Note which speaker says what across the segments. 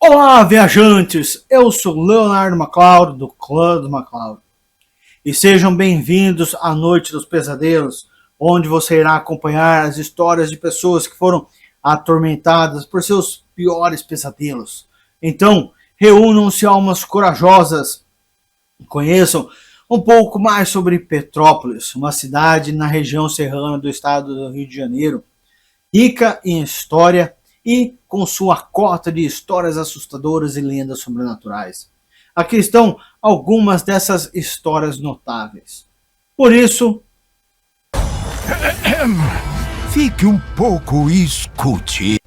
Speaker 1: Olá, viajantes! Eu sou Leonardo MacLeod, do Clã do MacLeod. E sejam bem-vindos à Noite dos Pesadelos, onde você irá acompanhar as histórias de pessoas que foram atormentadas por seus piores pesadelos. Então, reúnam-se almas corajosas e conheçam um pouco mais sobre Petrópolis, uma cidade na região serrana do estado do Rio de Janeiro, rica em história e com sua cota de histórias assustadoras e lendas sobrenaturais. Aqui estão algumas dessas histórias notáveis. Por isso,
Speaker 2: fique um pouco e escute.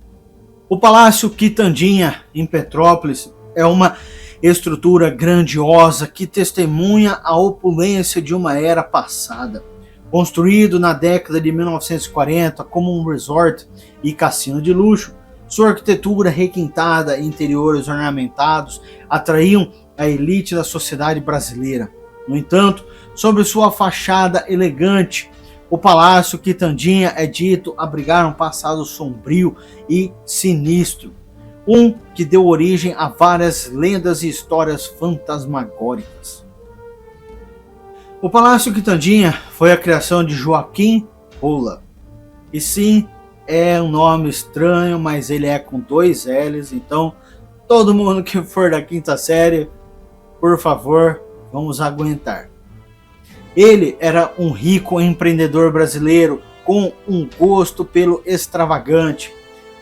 Speaker 1: O Palácio Quitandinha, em Petrópolis, é uma estrutura grandiosa que testemunha a opulência de uma era passada. Construído na década de 1940 como um resort e cassino de luxo, sua arquitetura requintada e interiores ornamentados atraíam a elite da sociedade brasileira. No entanto, sobre sua fachada elegante, o Palácio Quitandinha é dito abrigar um passado sombrio e sinistro, que deu origem a várias lendas e histórias fantasmagóricas. O Palácio Quitandinha foi a criação de Joaquim Rolla. E sim, é um nome estranho, mas ele é com 2 L's, então todo mundo que for da 5ª série, por favor, vamos aguentar. Ele era um rico empreendedor brasileiro com um gosto pelo extravagante.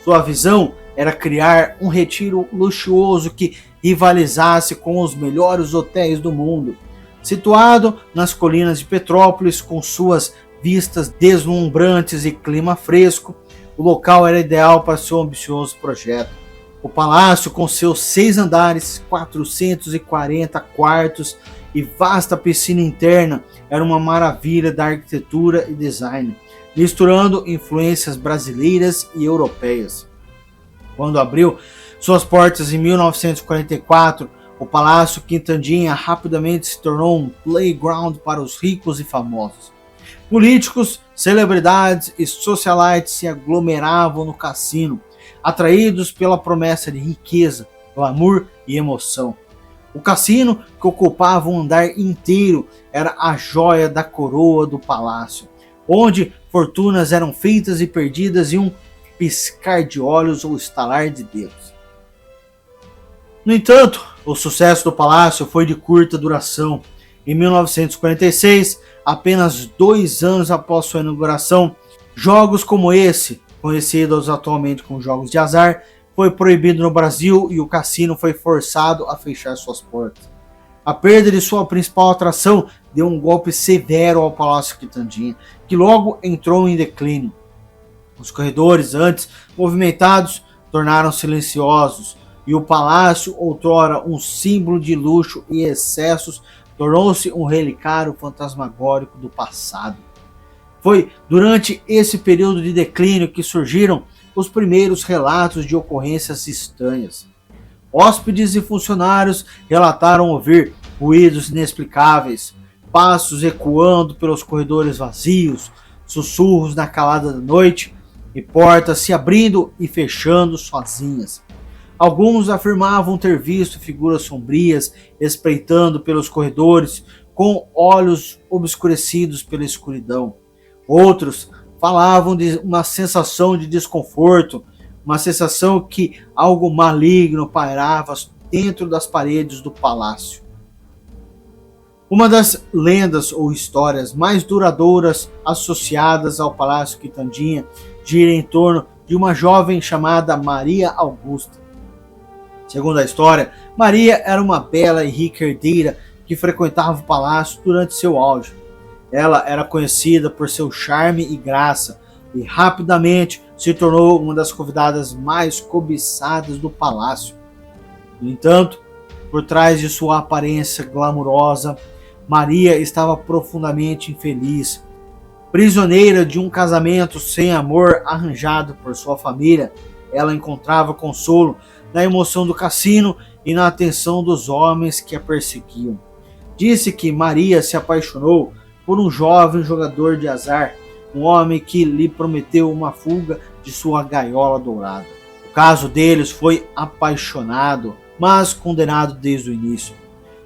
Speaker 1: Sua visão era criar um retiro luxuoso que rivalizasse com os melhores hotéis do mundo. Situado nas colinas de Petrópolis, com suas vistas deslumbrantes e clima fresco, o local era ideal para seu ambicioso projeto. O palácio, com seus 6 andares, 440 quartos e vasta piscina interna, era uma maravilha da arquitetura e design, misturando influências brasileiras e europeias. Quando abriu suas portas em 1944, o Palácio Quitandinha rapidamente se tornou um playground para os ricos e famosos. Políticos, celebridades e socialites se aglomeravam no cassino, atraídos pela promessa de riqueza, glamour e emoção. O cassino, que ocupava um andar inteiro, era a joia da coroa do palácio, onde fortunas eram feitas e perdidas em um piscar de olhos ou estalar de dedos. No entanto, o sucesso do palácio foi de curta duração. Em 1946, apenas 2 anos após sua inauguração, jogos como esse, conhecidos atualmente como jogos de azar, foi proibido no Brasil e o cassino foi forçado a fechar suas portas. A perda de sua principal atração deu um golpe severo ao Palácio Quitandinha, que logo entrou em declínio. Os corredores, antes movimentados, tornaram-se silenciosos, e o palácio, outrora um símbolo de luxo e excessos, tornou-se um relicário fantasmagórico do passado. Foi durante esse período de declínio que surgiram os primeiros relatos de ocorrências estranhas. Hóspedes e funcionários relataram ouvir ruídos inexplicáveis, passos ecoando pelos corredores vazios, sussurros na calada da noite e portas se abrindo e fechando sozinhas. Alguns afirmavam ter visto figuras sombrias espreitando pelos corredores com olhos obscurecidos pela escuridão. Outros falavam de uma sensação de desconforto, uma sensação que algo maligno pairava dentro das paredes do palácio. Uma das lendas ou histórias mais duradouras associadas ao Palácio Quitandinha gira em torno de uma jovem chamada Maria Augusta. Segundo a história, Maria era uma bela e rica herdeira que frequentava o palácio durante seu auge. Ela era conhecida por seu charme e graça e rapidamente se tornou uma das convidadas mais cobiçadas do palácio. No entanto, por trás de sua aparência glamurosa, Maria estava profundamente infeliz. Prisioneira de um casamento sem amor arranjado por sua família, ela encontrava consolo na emoção do cassino e na atenção dos homens que a perseguiam. Disse que Maria se apaixonou por um jovem jogador de azar, um homem que lhe prometeu uma fuga de sua gaiola dourada. O caso deles foi apaixonado, mas condenado desde o início.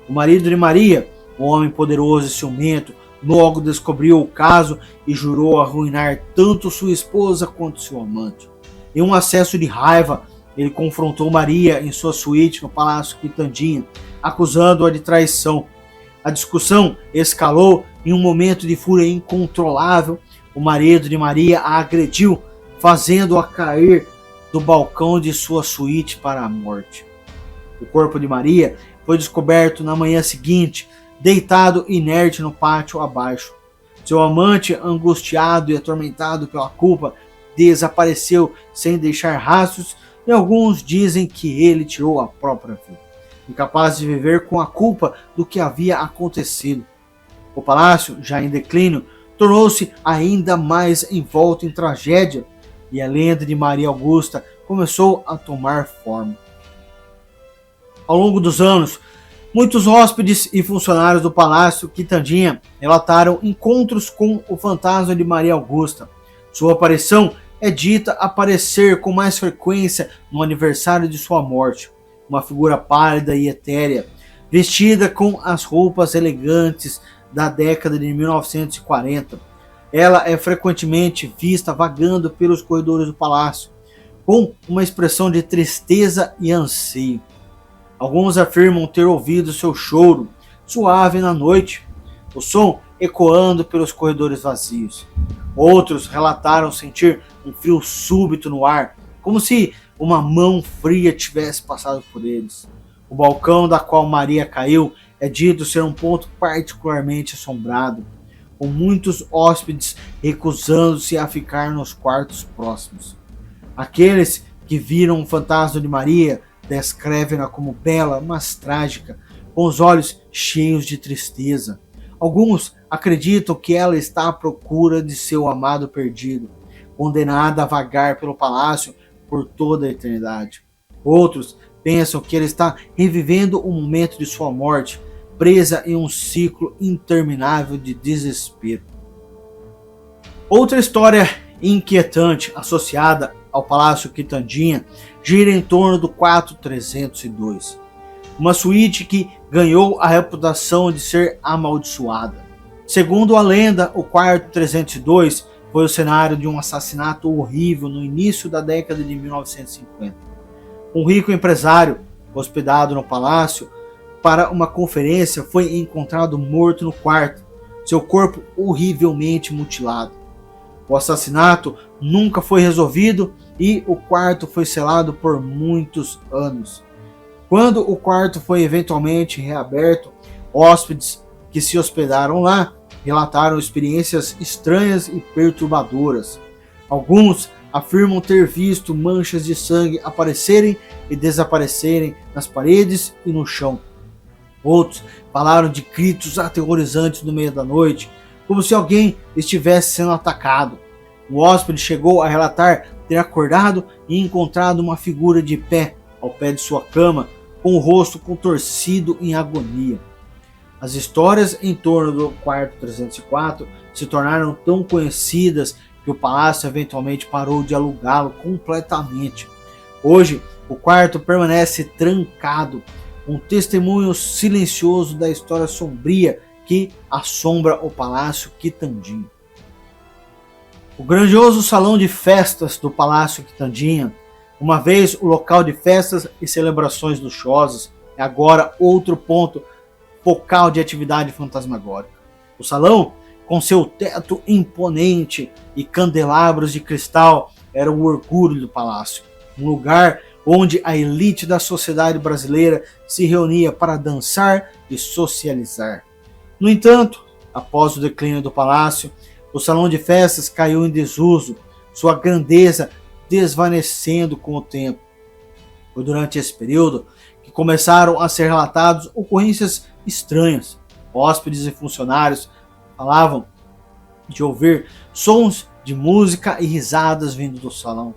Speaker 1: O marido de Maria, um homem poderoso e ciumento, logo descobriu o caso e jurou arruinar tanto sua esposa quanto seu amante. Em um acesso de raiva, ele confrontou Maria em sua suíte no Palácio Quitandinha, acusando-a de traição. A discussão escalou em um momento de fúria incontrolável. O marido de Maria a agrediu, fazendo-a cair do balcão de sua suíte para a morte. O corpo de Maria foi descoberto na manhã seguinte, deitado inerte no pátio abaixo. Seu amante, angustiado e atormentado pela culpa, desapareceu sem deixar rastros, e alguns dizem que ele tirou a própria vida, incapaz de viver com a culpa do que havia acontecido. O palácio, já em declínio, tornou-se ainda mais envolto em tragédia, e a lenda de Maria Augusta começou a tomar forma. Ao longo dos anos, muitos hóspedes e funcionários do Palácio Quitandinha relataram encontros com o fantasma de Maria Augusta. Sua aparição é dita aparecer com mais frequência no aniversário de sua morte. Uma figura pálida e etérea, vestida com as roupas elegantes da década de 1940. Ela é frequentemente vista vagando pelos corredores do palácio, com uma expressão de tristeza e anseio. Alguns afirmam ter ouvido seu choro, suave na noite, o som ecoando pelos corredores vazios. Outros relataram sentir um frio súbito no ar, como se uma mão fria tivesse passado por eles. O balcão da qual Maria caiu é dito ser um ponto particularmente assombrado, com muitos hóspedes recusando-se a ficar nos quartos próximos. Aqueles que viram o fantasma de Maria descrevem-na como bela, mas trágica, com os olhos cheios de tristeza. Alguns acreditam que ela está à procura de seu amado perdido, condenada a vagar pelo palácio por toda a eternidade. Outros pensam que ela está revivendo o momento de sua morte, presa em um ciclo interminável de desespero. Outra história inquietante associada ao Palácio Quitandinha gira em torno do quarto 302, uma suíte que ganhou a reputação de ser amaldiçoada. Segundo a lenda, o quarto 302 foi o cenário de um assassinato horrível no início da década de 1950. Um rico empresário, hospedado no palácio para uma conferência, foi encontrado morto no quarto, seu corpo horrivelmente mutilado. O assassinato nunca foi resolvido e o quarto foi selado por muitos anos. Quando o quarto foi eventualmente reaberto, hóspedes que se hospedaram lá relataram experiências estranhas e perturbadoras. Alguns afirmam ter visto manchas de sangue aparecerem e desaparecerem nas paredes e no chão. Outros falaram de gritos aterrorizantes no meio da noite, como se alguém estivesse sendo atacado. O hóspede chegou a relatar ter acordado e encontrado uma figura de pé ao pé de sua cama, com o rosto contorcido em agonia. As histórias em torno do quarto 304 se tornaram tão conhecidas que o palácio eventualmente parou de alugá-lo completamente. Hoje, o quarto permanece trancado, um testemunho silencioso da história sombria que assombra o Palácio Quitandinha. O grandioso salão de festas do Palácio Quitandinha, uma vez o local de festas e celebrações luxuosas, é agora outro ponto focal de atividade fantasmagórica. O salão, com seu teto imponente e candelabros de cristal, era o orgulho do palácio, um lugar onde a elite da sociedade brasileira se reunia para dançar e socializar. No entanto, após o declínio do palácio, o salão de festas caiu em desuso, sua grandeza desvanecendo com o tempo. Foi durante esse período que começaram a ser relatadas ocorrências estranhas. Hóspedes e funcionários falavam de ouvir sons de música e risadas vindo do salão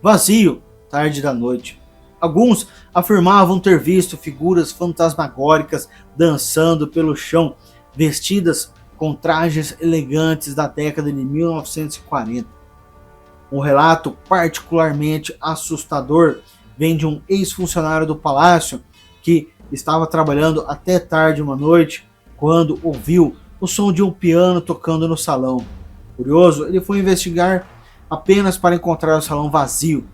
Speaker 1: vazio, tarde da noite. Alguns afirmavam ter visto figuras fantasmagóricas dançando pelo chão, vestidas com trajes elegantes da década de 1940. Um relato particularmente assustador vem de um ex-funcionário do palácio que estava trabalhando até tarde uma noite quando ouviu o som de um piano tocando no salão. Curioso, ele foi investigar apenas para encontrar o salão vazio.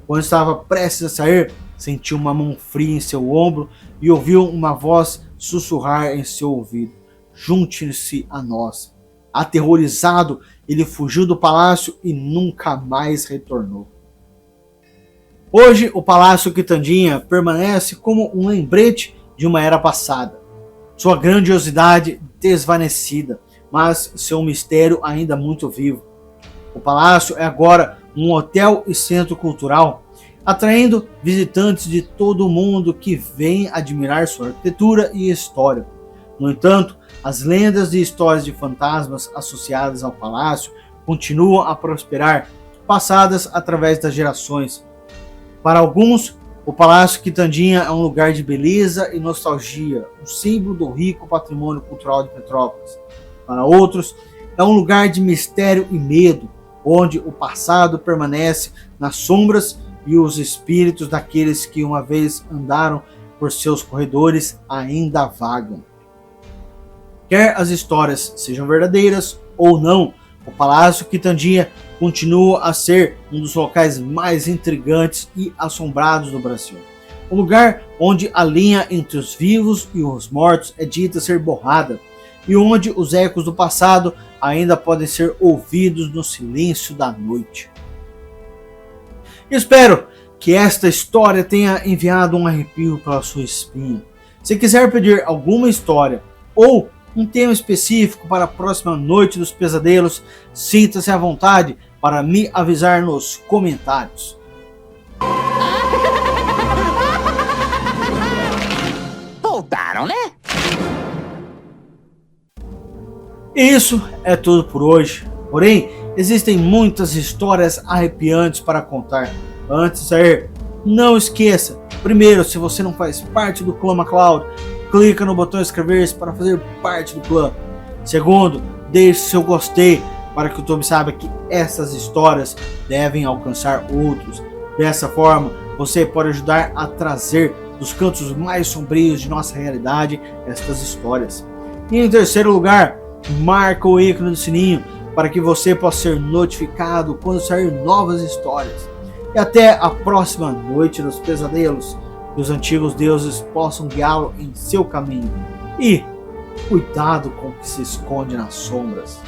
Speaker 1: Quando estava prestes a sair, sentiu uma mão fria em seu ombro e ouviu uma voz sussurrar em seu ouvido: "Junte-se a nós." Aterrorizado, ele fugiu do palácio e nunca mais retornou. Hoje, o Palácio Quitandinha permanece como um lembrete de uma era passada. Sua grandiosidade desvanecida, mas seu mistério ainda muito vivo. O palácio é agora um hotel e centro cultural, atraindo visitantes de todo o mundo que vêm admirar sua arquitetura e história. No entanto, as lendas e histórias de fantasmas associadas ao palácio continuam a prosperar, passadas através das gerações. Para alguns, o Palácio Quitandinha é um lugar de beleza e nostalgia, um símbolo do rico patrimônio cultural de Petrópolis. Para outros, é um lugar de mistério e medo, onde o passado permanece nas sombras e os espíritos daqueles que uma vez andaram por seus corredores ainda vagam. Quer as histórias sejam verdadeiras ou não, o Palácio Quitandinha continua a ser um dos locais mais intrigantes e assombrados do Brasil. Um lugar onde a linha entre os vivos e os mortos é dita ser borrada, e onde os ecos do passado ainda podem ser ouvidos no silêncio da noite. Espero que esta história tenha enviado um arrepio pela sua espinha. Se quiser pedir alguma história ou um tema específico para a próxima Noite dos Pesadelos, sinta-se à vontade para me avisar nos comentários.
Speaker 3: Voltaram, né?
Speaker 1: E isso é tudo por hoje. Porém, existem muitas histórias arrepiantes para contar. Antes de sair, não esqueça, primeiro, se você não faz parte do Clã MacLeod, clica no botão inscrever-se para fazer parte do clã. Segundo, deixe seu gostei para que o YouTube saiba que essas histórias devem alcançar outros. Dessa forma, você pode ajudar a trazer dos cantos mais sombrios de nossa realidade estas histórias. E em terceiro lugar, marca o ícone do sininho para que você possa ser notificado quando sair novas histórias. E até a próxima Noite dos Pesadelos. Que os antigos deuses possam guiá-lo em seu caminho. E cuidado com o que se esconde nas sombras.